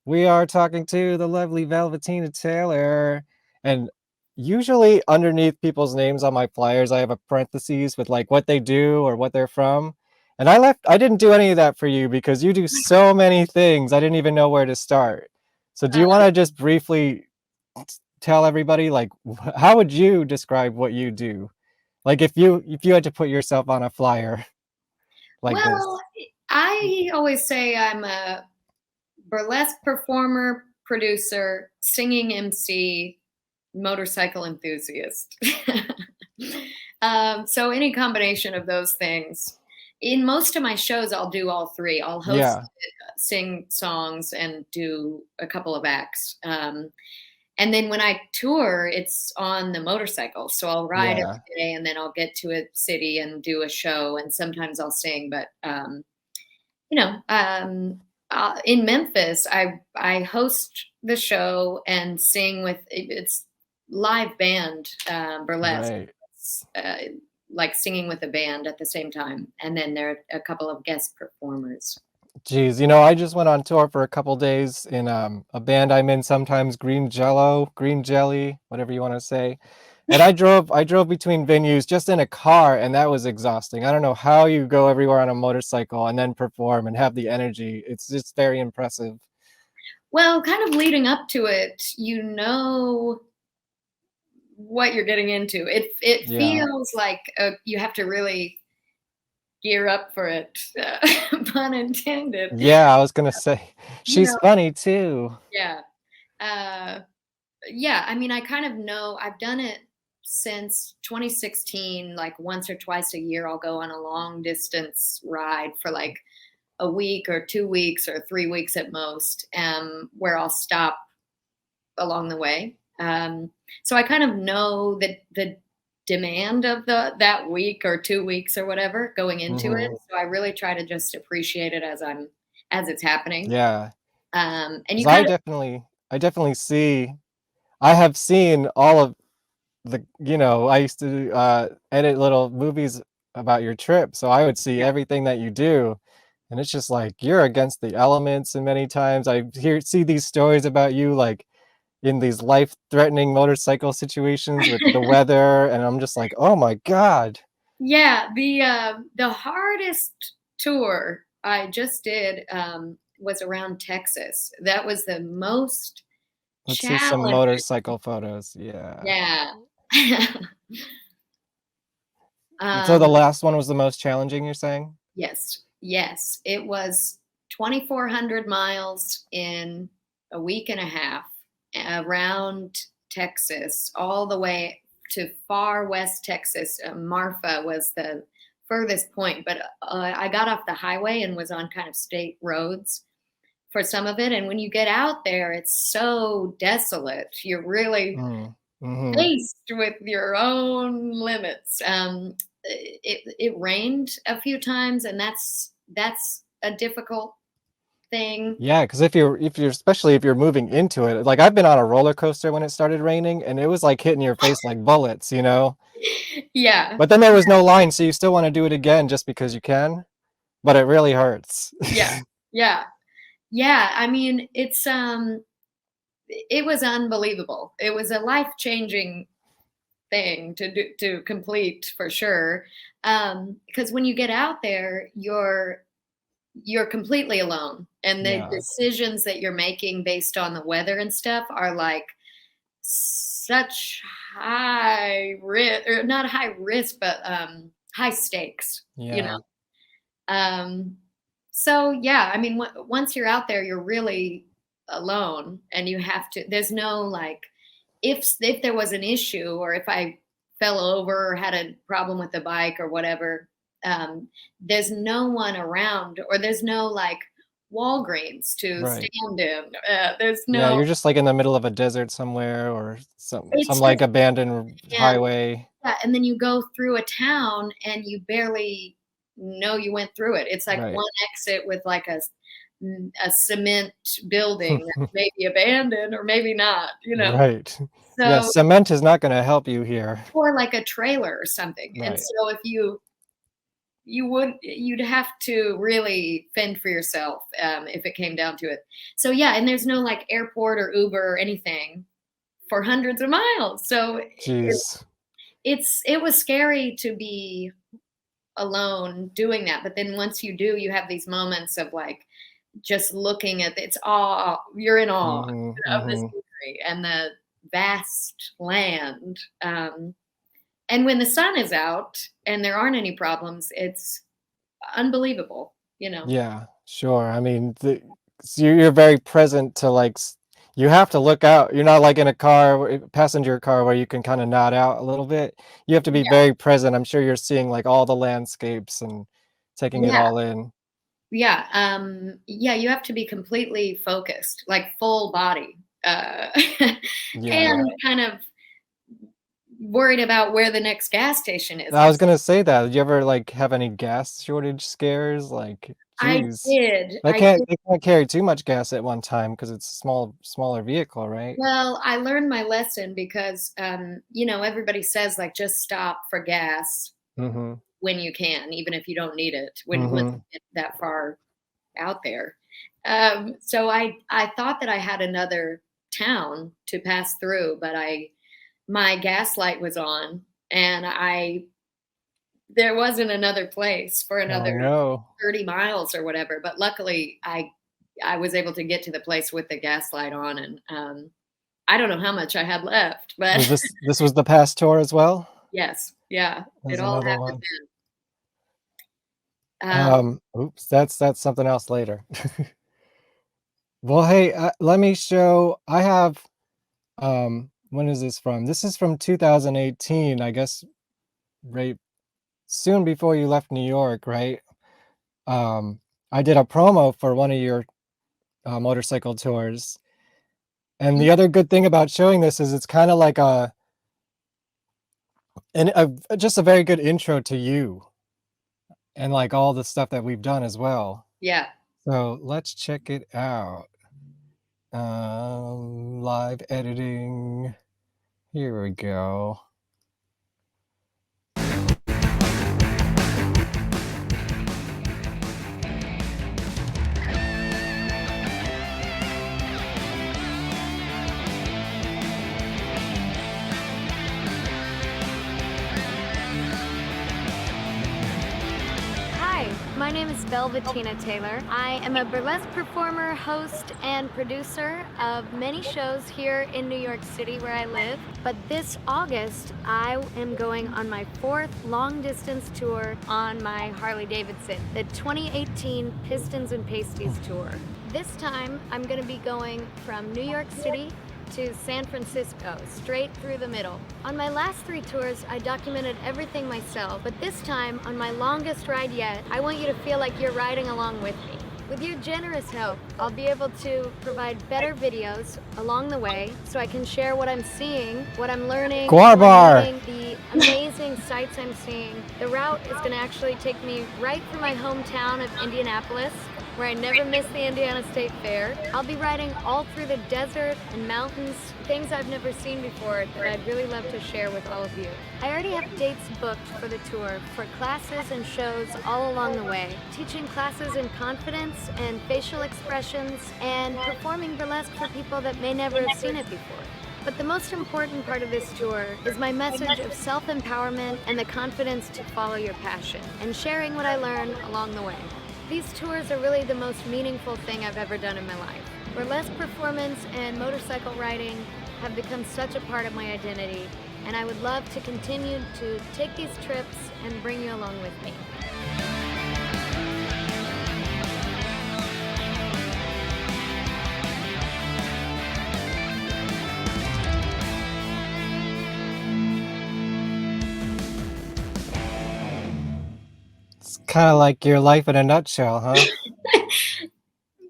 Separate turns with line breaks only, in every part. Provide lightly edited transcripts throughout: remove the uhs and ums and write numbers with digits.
We are talking to the lovely Velvetina Taylor. And usually underneath people's names on my flyers, I have a parentheses with like what they do or what they're from. And I didn't do any of that for you because you do so many things. I didn't even know where to start. So do you want to just briefly tell everybody like how would you describe what you do? Like if you had to put yourself on a flyer like
Well,
this.
I always say I'm a burlesque performer, producer, singing MC, motorcycle enthusiast. So any combination of those things. In most of my shows, I'll do all three. I'll host,
Yeah.
sing songs, and do a couple of acts. And then when I tour, it's on the motorcycle. So I'll ride every
Yeah.
day and then I'll get to a city and do a show. And sometimes I'll sing, but you know, in Memphis, I host the show and sing with it's live band burlesque,
Right.
uh, like singing with a band at the same time, and then there are a couple of guest performers.
Geez, I just went on tour for a couple days in a band I'm in sometimes, Green Jello, Green Jelly, whatever you want to say. And I drove between venues just in a car, and that was exhausting. I don't know how you go everywhere on a motorcycle and then perform and have the energy. It's just very impressive.
Well, kind of leading up to it, you know what you're getting into. It
Yeah.
feels like you have to really gear up for it, pun intended.
Yeah, I was gonna say
You
she's
know,
funny too.
yeah. Uh, yeah, I mean, I kind of know I've done it since 2016, like once or twice a year. I'll go on a long distance ride for like a week or 2 weeks or 3 weeks at most, where I'll stop along the way. So I kind of know that the demand of that week or 2 weeks or whatever going into it.
Hmm.
So I really try to just appreciate it as it's happening.
Yeah,
And
'cause
you kind of
I definitely see. I have seen all of I used to edit little movies about your trip, so I would see
yeah.
everything that you do, and it's just like you're against the elements, and many times I see these stories about you like in these life-threatening motorcycle situations with the weather, and I'm just like, oh my God.
Yeah, the hardest tour I just did was around Texas. That was the most
Let's see some
challenging.
motorcycle photos. Yeah.
Yeah.
So the
um,
last one was the most challenging, you're saying?
yes, yes, it was 2,400 miles in a week and a half around Texas, all the way to far west Texas. Marfa was the furthest point, but I got off the highway and was on kind of state roads for some of it. And when you get out there, it's so desolate. You're really
Mm. Mhm.
faced with your own limits. It rained a few times, and that's a difficult thing.
Yeah, because if you're especially if you're moving into it, like I've been on a roller coaster when it started raining, and it was like hitting your face like bullets.
Yeah,
But then there was no line, so you still want to do it again just because you can, but it really hurts.
yeah, yeah, yeah. I mean, it was unbelievable. It was a life changing thing to complete for sure. Because when you get out there, you're completely alone, and the
Yeah.
decisions that you're making based on the weather and stuff are like such high risk, or not high risk, but high stakes, you know.
Yeah.
um so yeah, I mean, once you're out there, you're really alone, and you have to, there's no like, if there was an issue, or if I fell over or had a problem with the bike or whatever, there's no one around, or there's no like Walgreens to
Right.
stand in. There's
Yeah,
no,
you're just like in the middle of a desert somewhere or some
it's
like
just,
abandoned
and
highway.
yeah, and then you go through a town and you barely know you went through it. It's like
Right.
one exit with like a cement building that may be abandoned or maybe not, you know.
Right. Yeah,
So,
cement is not gonna help you here.
or like a trailer or something. And
Right.
so if you you'd have to really fend for yourself if it came down to it. So yeah, and there's no like airport or Uber or anything for hundreds of miles. So
Jeez.
it was scary to be alone doing that. But then once you do, you have these moments of like just looking at it's awe. You're in awe
Mhm,
of the
mhm.
scenery and the vast land. And when the sun is out and there aren't any problems, it's unbelievable, you know?
Yeah, sure. I mean, the so you're very present to, like, you have to look out. You're not like in a car passenger car where you can kinda nod out a little bit. You have to be
Yeah,
very present. I'm sure you're seeing, like, all the landscapes and taking it
yeah,
all in.
yeah, yeah, you have to be completely focused, like full body,
Yeah.
and kind of worried about where the next gas station is.
I was gonna say that. Did you ever, like, have any gas shortage scares? Like, geez.
I did.
They can't carry too much gas at one time because it's a smaller vehicle, right?
Well, I learned my lesson because, everybody says like just stop for gas
Mhm,
when you can, even if you don't need it once
mhm.
you get that far out there. So I thought that I had another town to pass through, but my gas light was on, and I there wasn't another place for
Oh,
another
no.
30 miles or whatever. But luckily, I was able to get to the place with the gas light on, and I don't know how much I had left,
Was
but
this was the past tour as well?
yes, yeah, it
There's
all
another
happened
one.
then.
Oops, that's something else later. Well, hey, let me show I have, when is this from? This is from 2018, I guess, right soon before you left New York, right? Um, I did a promo for one of your, motorcycle tours, and
Yeah,
the other good thing about showing this is it's kinda like just a very good intro to you and, like, all the stuff that we've done as well.
yeah.
So, let's check it out. Live editing. Here we go.
Hi, my name is Velvetina Taylor. I am a burlesque performer, host, and producer of many shows here in New York City where I live. But this August, I am going on my 4th long distance tour on my Harley Davidson, the 2018 Pistons and Pasties Tour. This time, I'm going to be going from New York City to San Francisco, straight through the middle. On my last 3 tours, I documented everything myself, but this time, on my longest ride yet, I want you to feel like you're riding along with me. With your generous help, I'll be able to provide better videos along the way so I can share what I'm seeing, what I'm learning, what
Guarbar!
I'm meeting, the amazing sights I'm seeing. The route is going to actually take me right through my hometown of Indianapolis, where I never miss the Indiana State Fair. I'll be riding all through the desert and mountains, things I've never seen before that I'd really love to share with all of you. I already have dates booked for the tour for classes and shows all along the way, teaching classes in confidence and facial expressions and performing burlesque for people that may never have seen it before. But the most important part of this tour is my message of self-empowerment and the confidence to follow your passion and sharing what I learn along the way. These tours are really the most meaningful thing I've ever done in my life. Burlesque performance and motorcycle riding have become such a part of my identity, and I would love to continue to take these trips and bring you along with me.
It's kinda like your life in a nutshell, huh?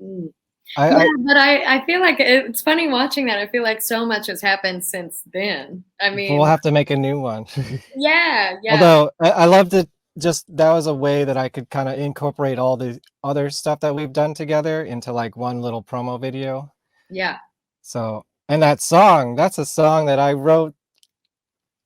Mm. Yeah,
I
but I feel like it's funny watching that. I feel like so much has happened since then. I
we'll
mean,
have to make a new one.
yeah, yeah,
Although, I loved it just that was a way that I could kinda incorporate all the other stuff that we've done together into, like, one little promo video.
yeah.
So and that song, that's a song that I wrote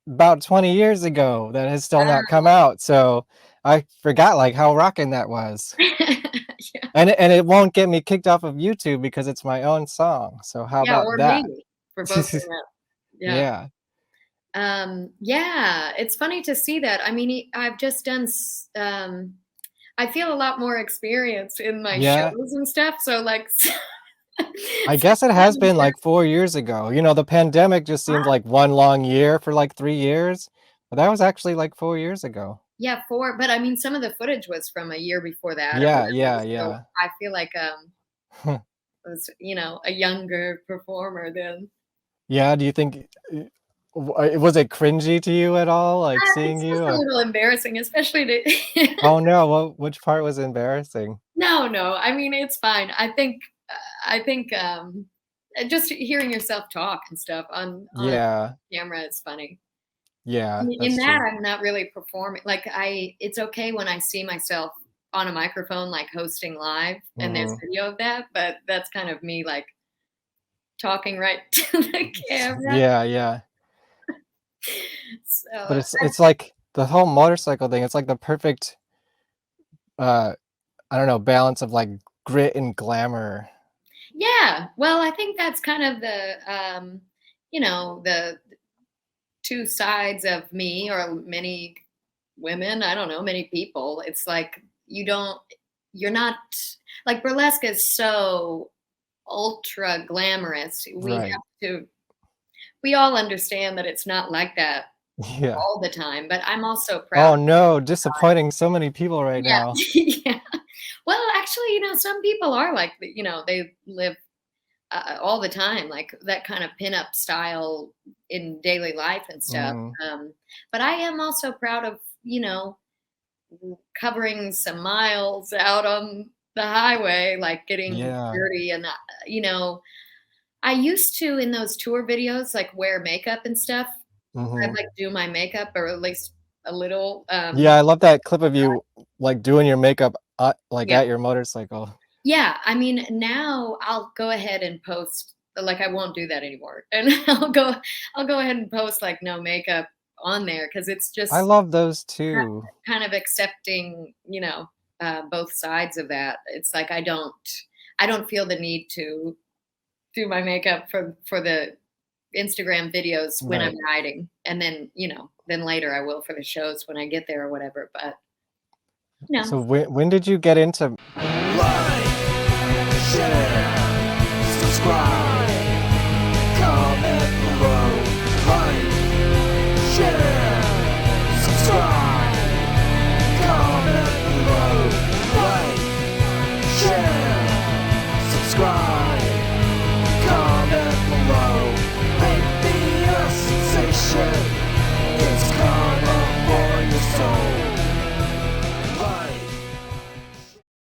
about 20 years ago that has still not come out, so I forgot like how rocking that was.
Yeah.
And it won't get me kicked off of YouTube because it's my own song. So how
Yeah,
about
or
that?
me for posting that. Yeah.
Yeah.
Yeah, it's funny to see that. I mean, I've just done I feel a lot more experience in my
Yeah.
shows and stuff, so, like,
I guess it has been like 4 years ago. You know, the pandemic just seemed like one long year for like 3 years, but that was actually like 4 years ago.
Yeah, 4, but I mean, some of the footage was from a year before that or
Yeah,
whatever,
yeah,
so
yeah.
I feel like, I was, a younger performer then.
Yeah, do you think was it cringy to you at all, like, seeing
It's just
you,
a little embarrassing, especially to
Oh, no, which part was embarrassing?
No, no, I mean, it's fine. I think, just hearing yourself talk and stuff on
Yeah,
camera is funny. I
yeah,
mean, in
that's
that,
true.
I'm not really performing. Like, it's okay when I see myself on a microphone, like hosting live, and there's
Mhm.
video of that, but that's kind of me, like, talking right to the camera.
Yeah, yeah, but
So,
it's like the whole motorcycle thing, it's like the perfect, uh, I don't know, balance of, like, grit and glamour.
yeah, well, I think that's kind of the two sides of me or many women, I don't know, many people. It's like you're not like burlesque is so ultra glamorous.
Right.
We all understand that it's not like that
Yeah.
all the time, but I'm also proud.
Oh, no, disappointing so many people right
Yeah.
now.
Yeah. Well, actually, some people are like, they live all the time, like that kind of pinup style in daily life and stuff.
Mhm.
But I am also proud of, covering some miles out on the highway, like getting
Yeah.
dirty. And, I used to in those tour videos, like wear makeup and stuff. I'd
Mhm.
like do my makeup or at least a little.
Yeah, I love that clip of you, like, doing your makeup, like,
Yeah.
at your motorcycle.
Yeah, I mean, now I'll go ahead and post like, I won't do that anymore, and I'll go ahead and post, like, no makeup on there because it's
I
just
love those
ki
too.
kind of accepting, both sides of that. It's like I don't feel the need to do my makeup for the Instagram videos when I'm
Right.
riding, and then, then later I will for the shows when I get there or whatever, but, you know.
So when did you get into
Like, share, subscribe.